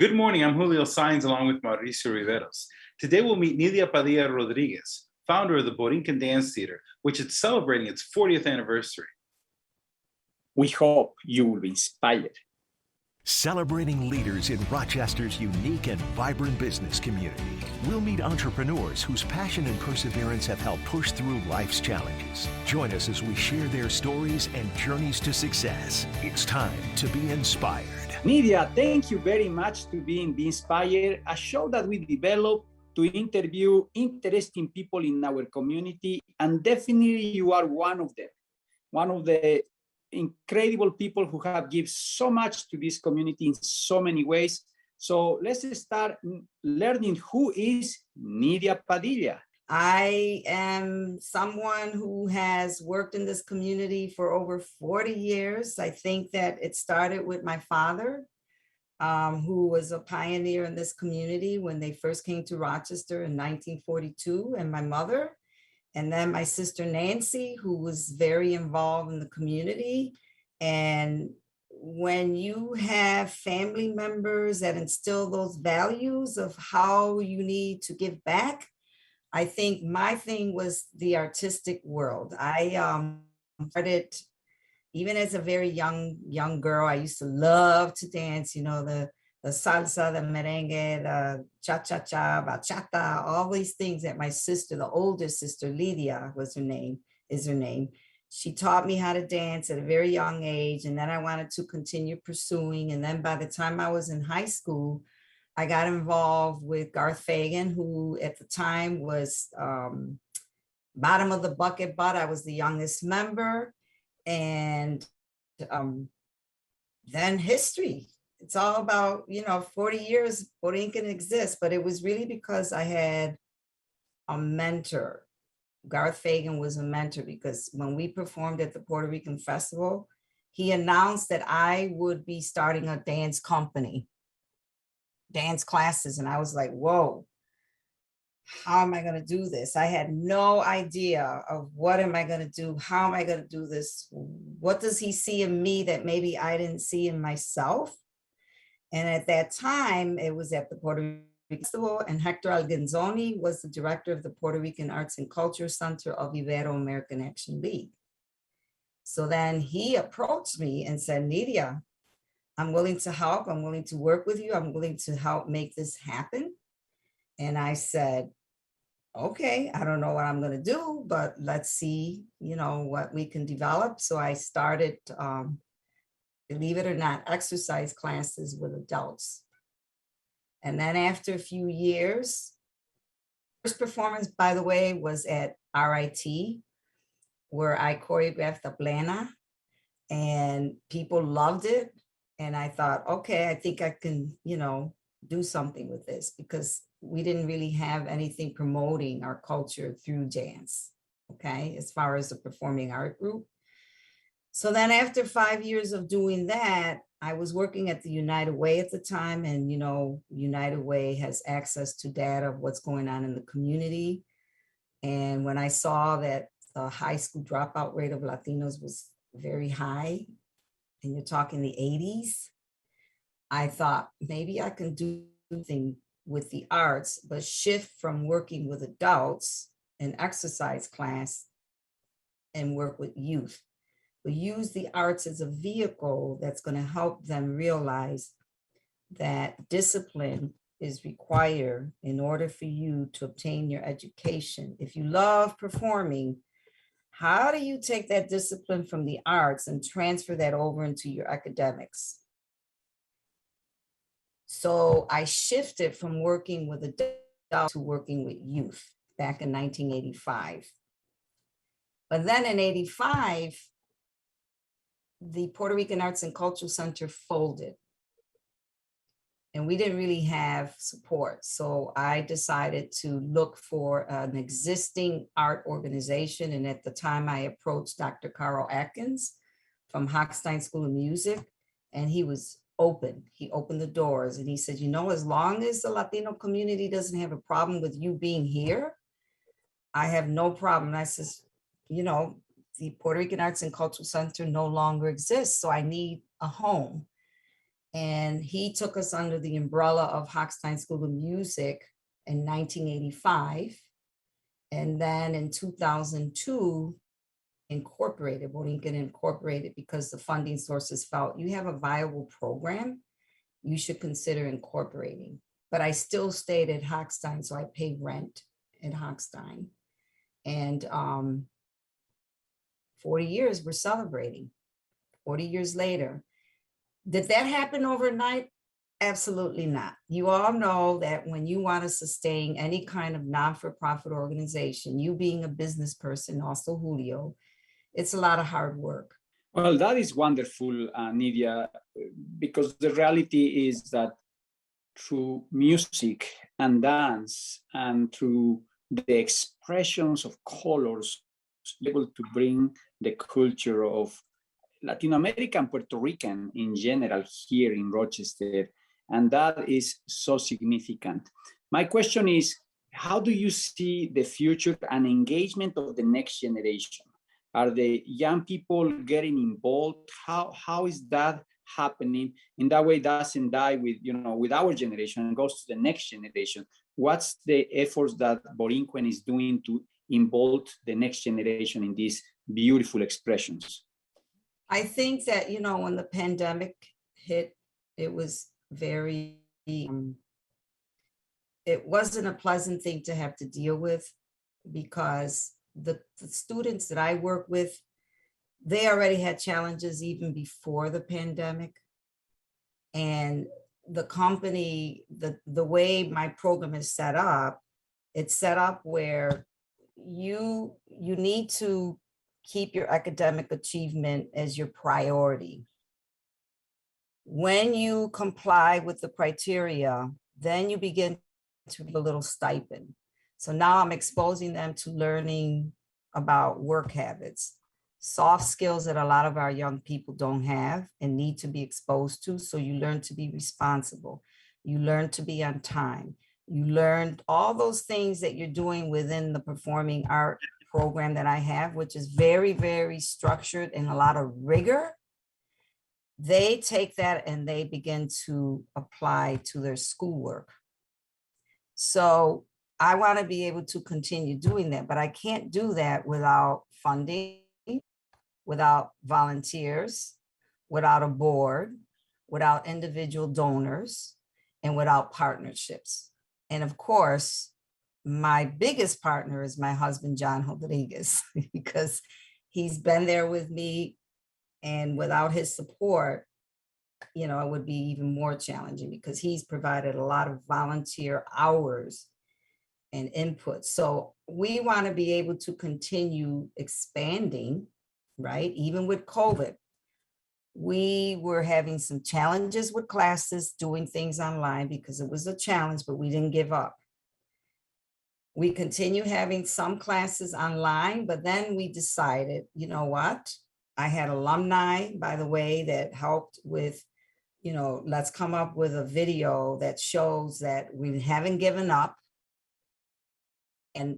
Good morning, I'm Julio Sainz along with Mauricio Riveros. Today we'll meet Nydia Padilla-Rodriguez, founder of the Borinquene Dance Theater, which is celebrating its 40th anniversary. We hope you will be inspired. Celebrating leaders in Rochester's unique and vibrant business community. We'll meet entrepreneurs whose passion and perseverance have helped push through life's challenges. Join us as we share their stories and journeys to success. It's time to be inspired. Nydia, thank you very much to being Be Inspired, a show that we developed to interview interesting people in our community, and definitely you are one of them. One of the incredible people who have given so much to this community in so many ways. So let's start learning who is Nydia Padilla. I am someone who has worked in this community for over 40 years. I think that it started with my father, who was a pioneer in this community when they first came to Rochester in 1942, and my mother. And then my sister Nancy, who was very involved in the community. And when you have family members that instill those values of how you need to give back, I think my thing was the artistic world. I started, even as a very young girl, I used to love to dance, you know, the salsa, the merengue, the cha-cha-cha, bachata, all these things that my sister, the older sister, Lydia is her name. She taught me how to dance at a very young age. And then I wanted to continue pursuing. And then by the time I was in high school, I got involved with Garth Fagan, who at the time was bottom of the bucket, but I was the youngest member. And then history. It's all about, 40 years Borinquene exists, but it was really because I had a mentor. Garth Fagan was a mentor because when we performed at the Puerto Rican Festival, he announced that I would be starting a dance company, dance classes. And I was like, whoa, how am I going to do this? I had no idea of what am I going to do? How am I going to do this? What does he see in me that maybe I didn't see in myself? And at that time, it was at the Puerto Rican Festival, and Hector Alguinzoni was the director of the Puerto Rican Arts and Culture Center of Ibero-American Action League. So then he approached me and said, Nydia, I'm willing to help. I'm willing to work with you. I'm willing to help make this happen. And I said, okay, I don't know what I'm going to do, but let's see, what we can develop. So I started, believe it or not, exercise classes with adults. And then after a few years, first performance, by the way, was at RIT, where I choreographed a plena, and people loved it. And I thought, okay, I think I can, do something with this, because we didn't really have anything promoting our culture through dance, okay, as far as a performing art group. So then after 5 years of doing that, I was working at the United Way at the time, and United Way has access to data of what's going on in the community. And when I saw that the high school dropout rate of Latinos was very high, and you're talking the 80s, I thought maybe I can do something with the arts, but shift from working with adults in exercise class and work with youth. We use the arts as a vehicle that's going to help them realize that discipline is required in order for you to obtain your education. If you love performing, how do you take that discipline from the arts and transfer that over into your academics? So I shifted from working with adults to working with youth back in 1985. But then in 85, the Puerto Rican Arts and Culture Center folded, and we didn't really have support. So I decided to look for an existing art organization. And at the time I approached Dr. Carl Atkins from Hochstein School of Music, and he was open. He opened the doors and he said, as long as the Latino community doesn't have a problem with you being here, I have no problem. And I says, the Puerto Rican Arts and Cultural Center no longer exists, so I need a home. And he took us under the umbrella of Hochstein School of Music in 1985. And then in 2002, Borinquene incorporated, because the funding sources felt you have a viable program, you should consider incorporating. But I still stayed at Hochstein, so I paid rent at Hochstein. And 40 years, we're celebrating, 40 years later. Did that happen overnight? Absolutely not. You all know that when you want to sustain any kind of non-for-profit organization, you being a business person, also Julio, it's a lot of hard work. Well, that is wonderful, Nydia, because the reality is that through music and dance and through the expressions of colors, able to bring the culture of Latin American, Puerto Rican in general here in Rochester. And that is so significant. My question is, how do you see the future and engagement of the next generation? Are the young people getting involved? How is that happening? In that way, doesn't die with, with our generation and goes to the next generation. What's the efforts that Borinquene is doing to involve the next generation in these beautiful expressions? I think that, when the pandemic hit, it was very, it wasn't a pleasant thing to have to deal with, because the students that I work with, they already had challenges even before the pandemic. And the company, the way my program is set up, it's set up where you need to keep your academic achievement as your priority. When you comply with the criteria, then you begin to get a little stipend. So now I'm exposing them to learning about work habits, soft skills that a lot of our young people don't have and need to be exposed to. So you learn to be responsible. You learn to be on time. You learn all those things that you're doing within the performing art program that I have, which is very, very structured and a lot of rigor. They take that and they begin to apply to their schoolwork. So I want to be able to continue doing that, but I can't do that without funding, without volunteers, without a board, without individual donors, and without partnerships. And of course, my biggest partner is my husband, John Rodriguez, because he's been there with me, and without his support, it would be even more challenging, because he's provided a lot of volunteer hours and input. So we want to be able to continue expanding, right? Even with COVID, we were having some challenges with classes, doing things online, because it was a challenge, but we didn't give up. We continue having some classes online, but then we decided, you know what? I had alumni, by the way, that helped with, let's come up with a video that shows that we haven't given up. And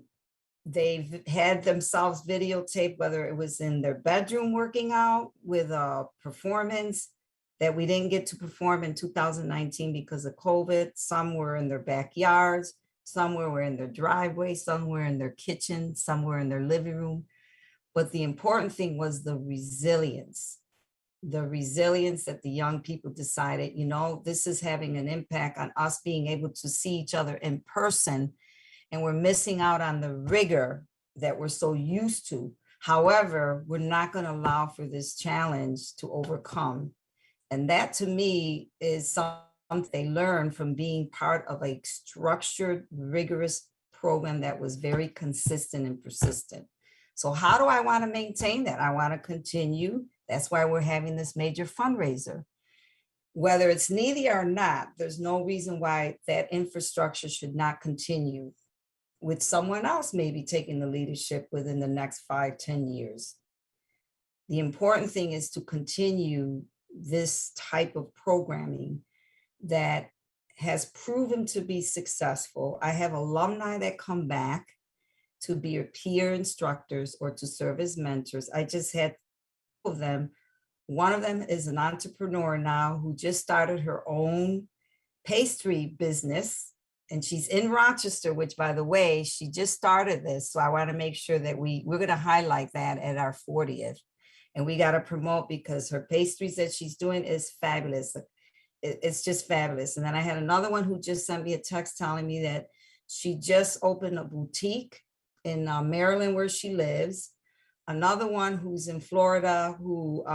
they've had themselves videotaped, whether it was in their bedroom working out with a performance that we didn't get to perform in 2019 because of COVID. Some were in their backyards, some were in their driveway, some were in their kitchen, some were in their living room. But the important thing was the resilience that the young people decided, this is having an impact on us being able to see each other in person. And we're missing out on the rigor that we're so used to. However, we're not going to allow for this challenge to overcome. And that, to me, is something they learned from being part of a structured, rigorous program that was very consistent and persistent. So how do I want to maintain that? I want to continue. That's why we're having this major fundraiser. Whether it's Nydia or not, there's no reason why that infrastructure should not continue, with someone else maybe taking the leadership within the next 5-10 years. The important thing is to continue this type of programming that has proven to be successful. I have alumni that come back to be peer instructors or to serve as mentors. I just had two of them One of them is an entrepreneur now who just started her own pastry business. And she's in Rochester, which, by the way, she just started this. So I want to make sure that we're going to highlight that at our 40th. And we got to promote, because her pastries that she's doing is fabulous. It's just fabulous. And then I had another one who just sent me a text telling me that she just opened a boutique in Maryland, where she lives. Another one who's in Florida, who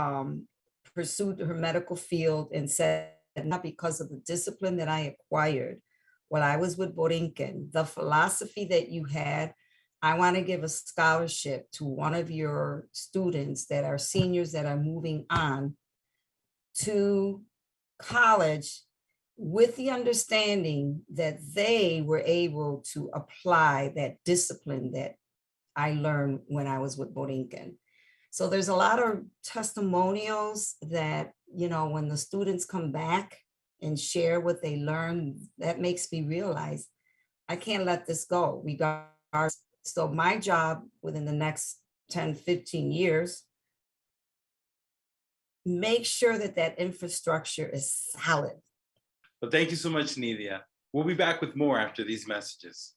pursued her medical field and said, not because of the discipline that I acquired while I was with Borinquene, the philosophy that you had, I want to give a scholarship to one of your students that are seniors that are moving on to college, with the understanding that they were able to apply that discipline that I learned when I was with Borinquene. So there's a lot of testimonials that, you know, when the students come back and share what they learned, that makes me realize I can't let this go. So my job within the next 10, 15 years, make sure that that infrastructure is solid. Well, thank you so much, Nydia. We'll be back with more after these messages.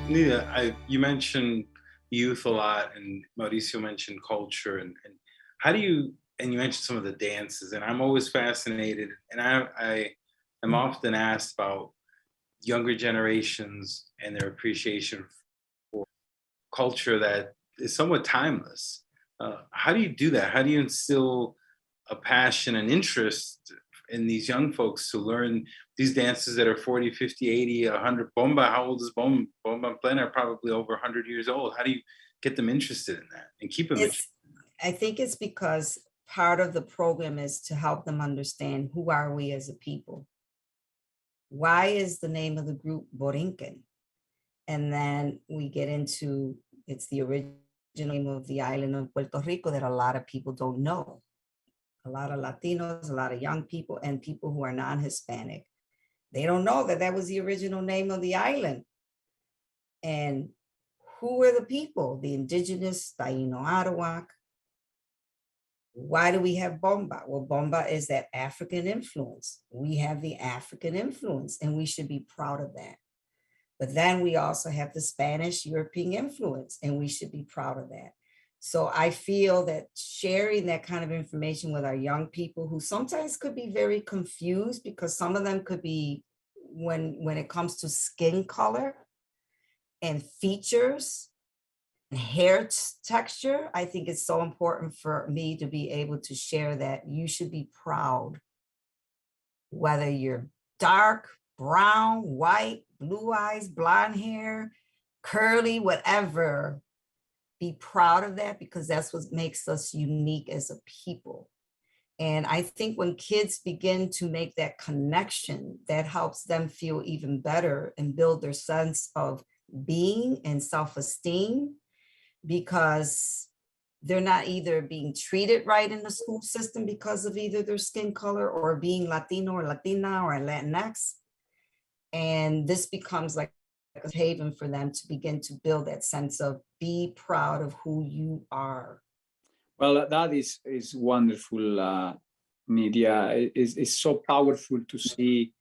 Nydia, you mentioned youth a lot, and Mauricio mentioned culture, and how do you, and you mentioned some of the dances, and I'm always fascinated, and I am often asked about younger generations and their appreciation for culture that is somewhat timeless. How do you do that? How do you instill a passion and interest in these young folks to learn these dances that are 40, 50, 80, 100? Bomba, how old is Bomba? Bomba and Plena are probably over 100 years old. How do you get them interested in that and keep them interested? I think it's because part of the program is to help them understand, who are we as a people? Why is the name of the group Borinquene? And then we get into, it's the original name of the island of Puerto Rico that a lot of people don't know. A lot of Latinos, a lot of young people, and people who are non-Hispanic, they don't know that that was the original name of the island. And who are the people? The indigenous Taino Arawak. Why do we have Bomba? Well, Bomba is that African influence. We have the African influence, and we should be proud of that. But then we also have the Spanish European influence, and we should be proud of that. So I feel that sharing that kind of information with our young people, who sometimes could be very confused, because some of them could be, when it comes to skin color and features, hair texture, I think it's so important for me to be able to share that you should be proud, whether you're dark, brown, white, blue eyes, blonde hair, curly, whatever. Be proud of that, because that's what makes us unique as a people. And I think when kids begin to make that connection, that helps them feel even better and build their sense of being and self-esteem, because they're not either being treated right in the school system because of either their skin color or being Latino or Latina or Latinx. And this becomes like a haven for them to begin to build that sense of be proud of who you are. Well, that is wonderful, Nydia. It's so powerful to see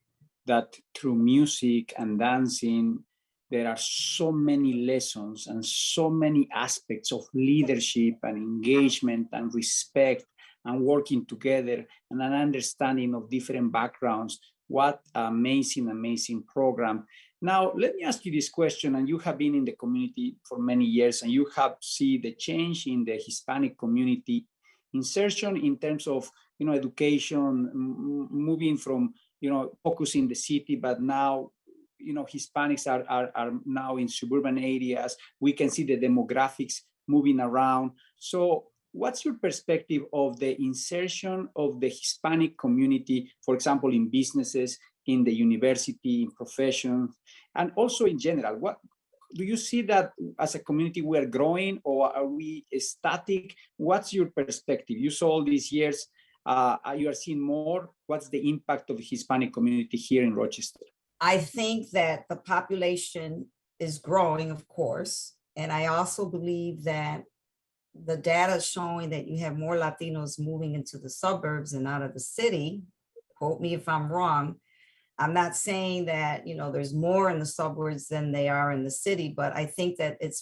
that through music and dancing, there are so many lessons and so many aspects of leadership and engagement and respect and working together and an understanding of different backgrounds. What amazing, amazing program. Now, let me ask you this question, and you have been in the community for many years, and you have seen the change in the Hispanic community insertion in terms of, education, moving from, focus in the city, but now, Hispanics are now in suburban areas. We can see the demographics moving around. So what's your perspective of the insertion of the Hispanic community, for example, in businesses, in the university, in professions, and also in general? What do you see that as a community we are growing, or are we static? What's your perspective? You saw all these years, you are seeing more. What's the impact of the Hispanic community here in Rochester? I think that the population is growing, of course. And I also believe that the data showing that you have more Latinos moving into the suburbs and out of the city, quote me if I'm wrong. I'm not saying that, there's more in the suburbs than they are in the city, but I think that it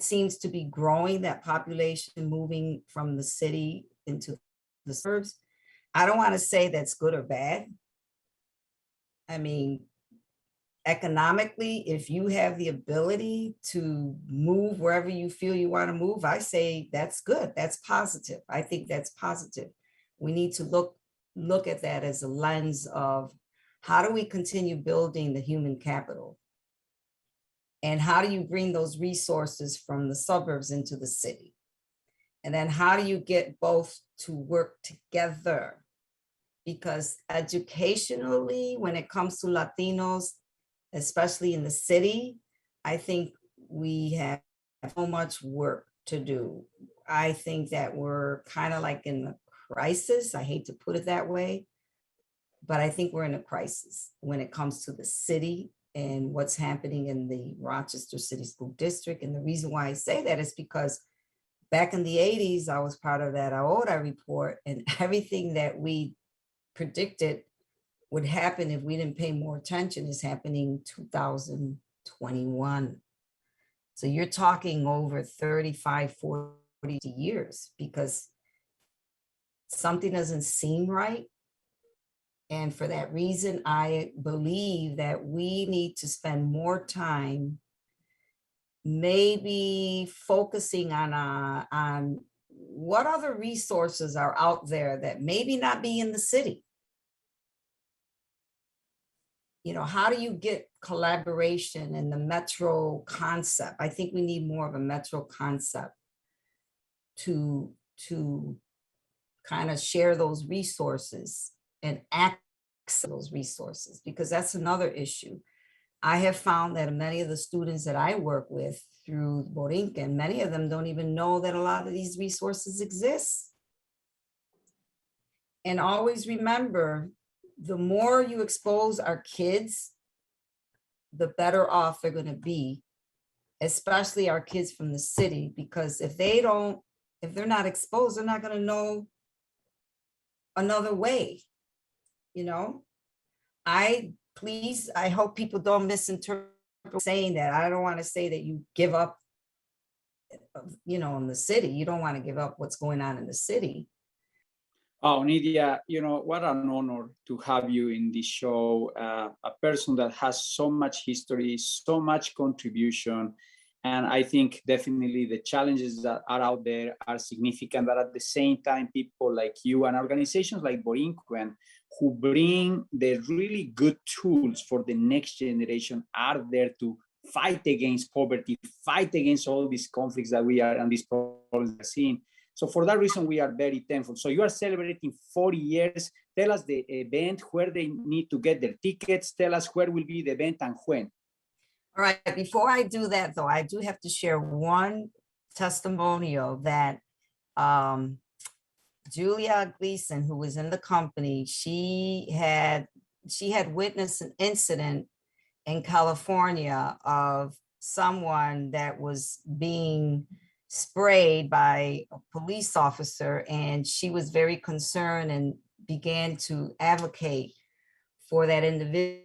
seems to be growing, that population moving from the city into the suburbs. I don't want to say that's good or bad. I mean, economically, if you have the ability to move wherever you feel you want to move, I say that's good. That's positive. I think that's positive. We need to look at that as a lens of how do we continue building the human capital? And how do you bring those resources from the suburbs into the city? And then how do you get both to work together? Because educationally, when it comes to Latinos, especially in the city, I think we have so much work to do. I think that we're kind of like in a crisis. I hate to put it that way, but I think we're in a crisis when it comes to the city and what's happening in the Rochester City School District. And the reason why I say that is because back in the 80s, I was part of that AODA report, and everything that we predicted would happen if we didn't pay more attention is happening 2021. So you're talking over 35, 40 years because something doesn't seem right. And for that reason, I believe that we need to spend more time maybe focusing on what other resources are out there that maybe not be in the city. How do you get collaboration in the metro concept? I think we need more of a metro concept to kind of share those resources and access those resources, because that's another issue. I have found that many of the students that I work with through Borinquene, many of them don't even know that a lot of these resources exist. And always remember, the more you expose our kids, the better off they're going to be, especially our kids from the city, because if they're not exposed, they're not going to know another way. I hope people don't misinterpret saying that. I don't want to say that you give up, in the city. You don't want to give up what's going on in the city. Oh, Nydia, what an honor to have you in this show, a person that has so much history, so much contribution. And I think definitely the challenges that are out there are significant, but at the same time, people like you and organizations like Borinquene, who bring the really good tools for the next generation, are there to fight against poverty, fight against all these conflicts that we are and these problems we're seeing. So for that reason, we are very thankful. So you are celebrating 40 years. Tell us the event, where they need to get their tickets. Tell us where will be the event and when. All right, before I do that, though, I do have to share one testimonial that Julia Gleason, who was in the company, she had witnessed an incident in California of someone that was being sprayed by a police officer, and she was very concerned and began to advocate for that individual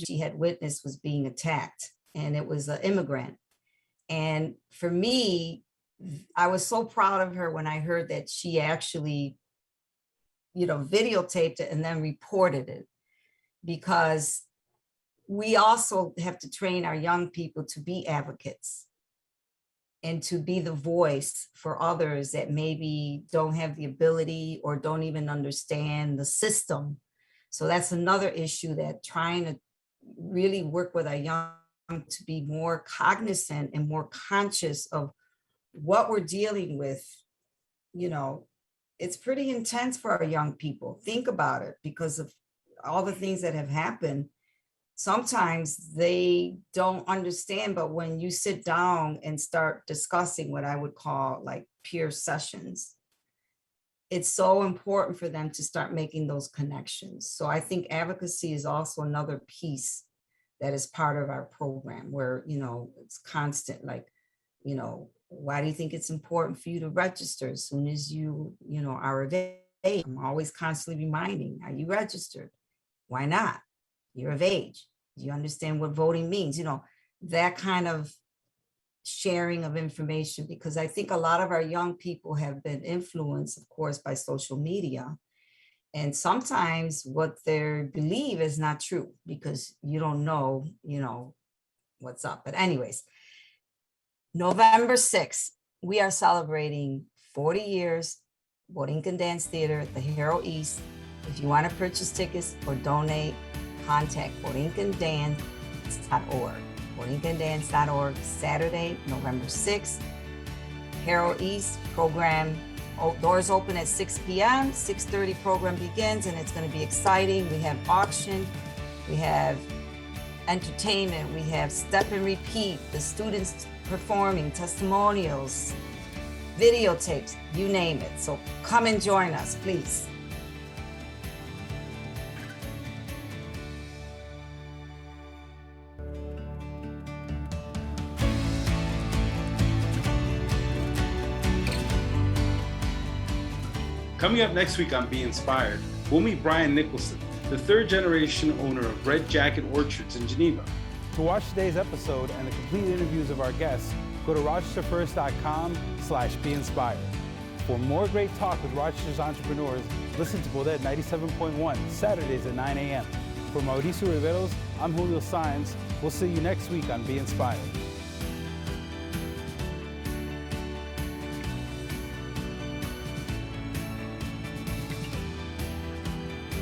she had witnessed was being attacked, and it was an immigrant. And for me, I was so proud of her when I heard that she actually, videotaped it and then reported it, because we also have to train our young people to be advocates and to be the voice for others that maybe don't have the ability or don't even understand the system. So that's another issue, that trying to really work with our young to be more cognizant and more conscious of what we're dealing with. It's pretty intense for our young people. Think about it, because of all the things that have happened. Sometimes they don't understand, but when you sit down and start discussing what I would call like peer sessions, it's so important for them to start making those connections. So I think advocacy is also another piece that is part of our program where, it's constant, like, why do you think it's important for you to register as soon as you are of age? I'm always constantly reminding, are you registered? Why not? You're of age. Do you understand what voting means? That kind of sharing of information, because I think a lot of our young people have been influenced, of course, by social media. And sometimes what they believe is not true because you don't know, what's up. But anyways, November 6th, we are celebrating 40 years Borinquene Dance Theater at the Hero East. If you want to purchase tickets or donate, contact borinquenedance.org. borinquenedance.org, Saturday, November 6th, Hero East program. Doors open at 6 p.m., 6:30 program begins, and it's going to be exciting. We have auction, we have entertainment, we have step and repeat, the students performing, testimonials, videotapes, you name it. So come and join us, please. Coming up next week on Be Inspired, we'll meet Brian Nicholson, the third generation owner of Red Jacket Orchards in Geneva. To watch today's episode and the complete interviews of our guests, go to rochesterfirst.com/beinspired. For more great talk with Rochester's entrepreneurs, listen to Bodette 97.1, Saturdays at 9 a.m. For Mauricio Riveros, I'm Julio Saenz. We'll see you next week on Be Inspired.